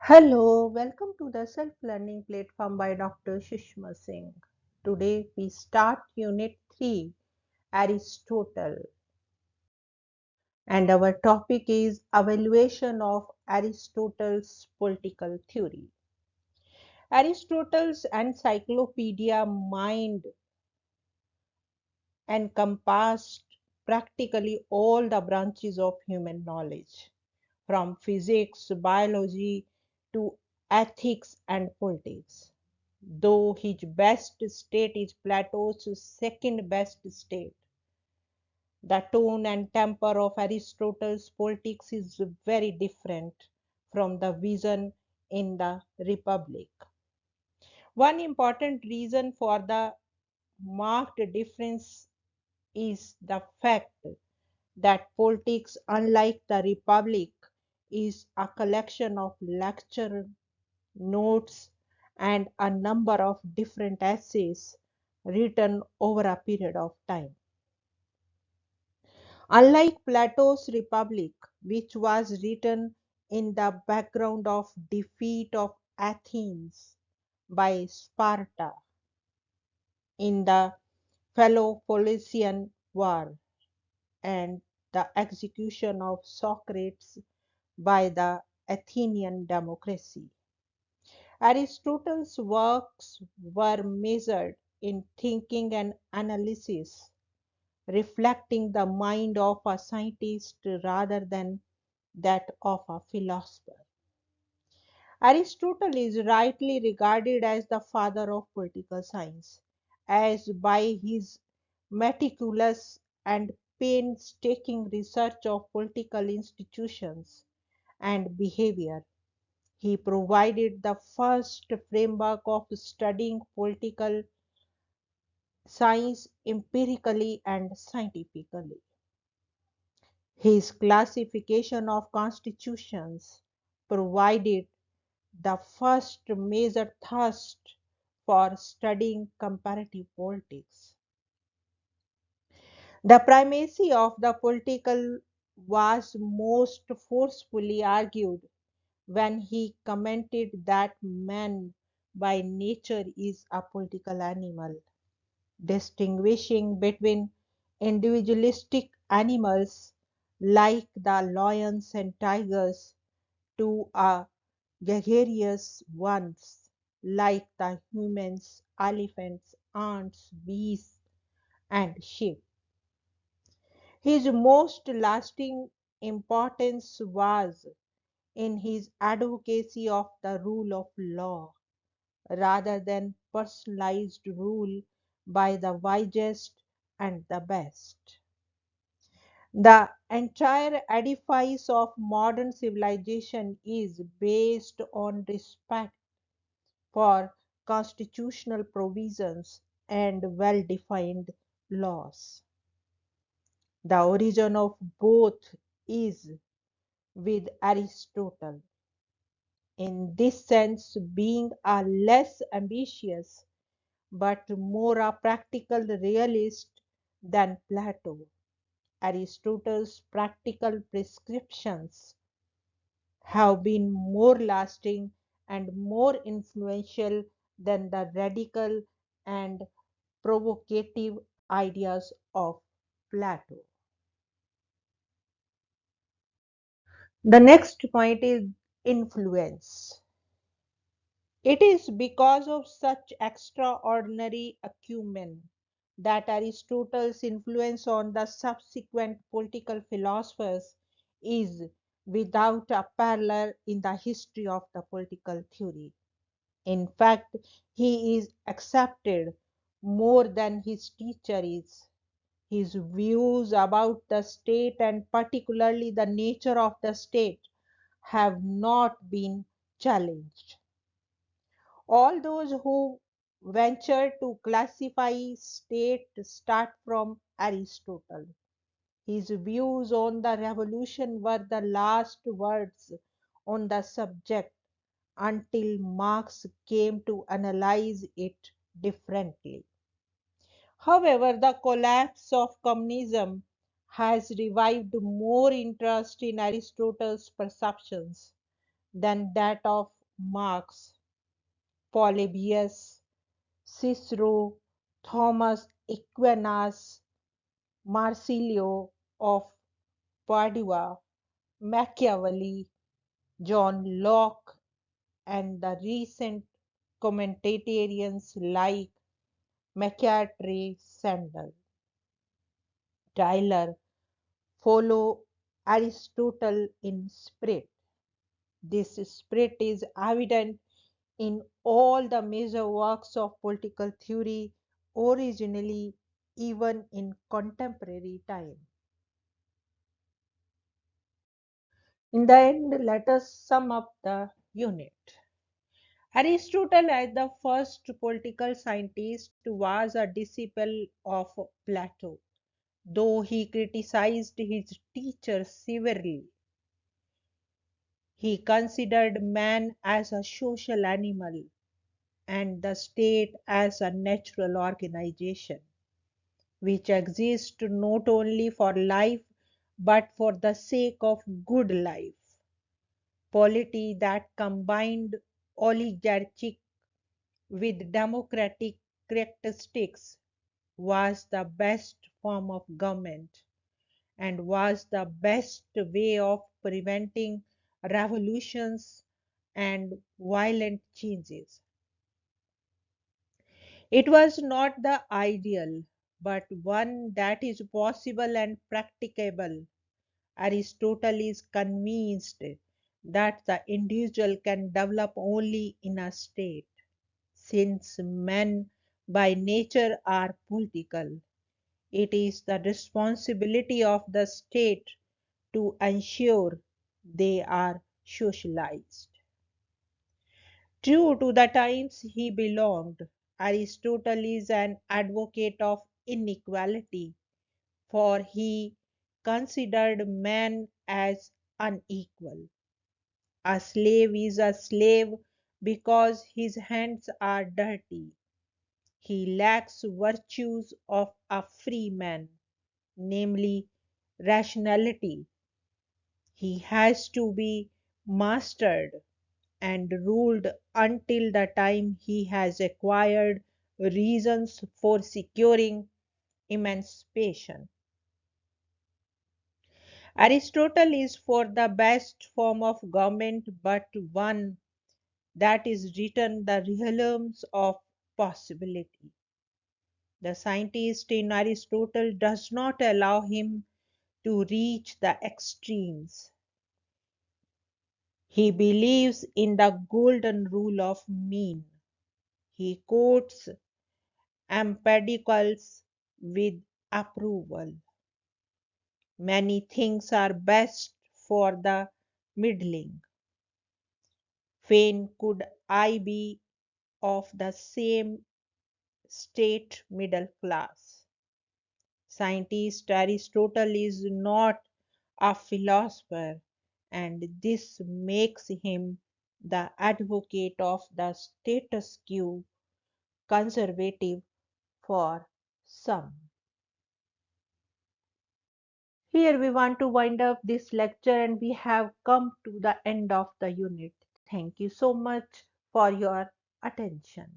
Hello, welcome to the Self Learning Platform by Dr. Sushma Singh. Today we start Unit 3, Aristotle, and our topic is Evaluation of Aristotle's Political Theory. Aristotle's Encyclopedia Mind encompassed practically all the branches of human knowledge, from physics, biology to ethics and politics. Though his best state is Plato's second best state, the tone and temper of Aristotle's politics is very different from the vision in the Republic. One important reason for the marked difference is the fact that politics, unlike the Republic, is a collection of lecture notes and a number of different essays written over a period of time. Unlike Plato's Republic, which was written in the background of defeat of Athens by Sparta in the Peloponnesian War and the execution of Socrates by the Athenian democracy, Aristotle's works were measured in thinking and analysis, reflecting the mind of a scientist rather than that of a philosopher. Aristotle is rightly regarded as the father of political science, as by his meticulous and painstaking research of political institutions and behavior, he provided the first framework of studying political science empirically and scientifically. His classification of constitutions provided the first major thrust for studying comparative politics. The primacy of the political was most forcefully argued when he commented that man by nature is a political animal, distinguishing between individualistic animals like the lions and tigers to a gregarious ones like the humans, elephants, ants, bees, and sheep. His most lasting importance was in his advocacy of the rule of law rather than personalized rule by the wisest and the best. The entire edifice of modern civilization is based on respect for constitutional provisions and well defined laws. The origin of both is with Aristotle, in this sense, being a less ambitious but more a practical realist than Plato. Aristotle's practical prescriptions have been more lasting and more influential than the radical and provocative ideas of Plato. The next point is influence. It is because of such extraordinary acumen that Aristotle's influence on the subsequent political philosophers is without a parallel in the history of the political theory. In fact, he is accepted more than his teacher is. His views about the state and particularly the nature of the state have not been challenged. All those who venture to classify state start from Aristotle. His views on the revolution were the last words on the subject until Marx came to analyze it differently. However, the collapse of communism has revived more interest in Aristotle's perceptions than that of Marx, Polybius, Cicero, Thomas Aquinas, Marsilio of Padua, Machiavelli, John Locke, and the recent commentators like McCarthy Sandel. Tyler follow Aristotle in spirit. This spirit is evident in all the major works of political theory, originally even in contemporary time. In the end, let us sum up the unit. Aristotle, as the first political scientist, was a disciple of Plato. Though he criticized his teacher severely, he considered man as a social animal and the state as a natural organization which exists not only for life but for the sake of good life. Polity that combined oligarchic with democratic characteristics was the best form of government and was the best way of preventing revolutions and violent changes. It was not the ideal, but one that is possible and practicable. Aristotle is convinced that the individual can develop only in a state. Since men by nature are political, it is the responsibility of the state to ensure they are socialized. True to the times he belonged, Aristotle is an advocate of inequality, for he considered man as unequal. A slave is a slave because his hands are dirty. He lacks virtues of a free man, namely rationality. He has to be mastered and ruled until the time he has acquired reasons for securing emancipation. Aristotle is for the best form of government, but one that is written the realms of possibility. The scientist in Aristotle does not allow him to reach the extremes. He believes in the golden rule of mean. He quotes Empedocles with approval. Many things are best for the middling. Fain could I be of the same state middle class. Scientist Aristotle is not a philosopher, and this makes him the advocate of the status quo, conservative for some. Here we want to wind up this lecture and we have come to the end of the unit. Thank you so much for your attention.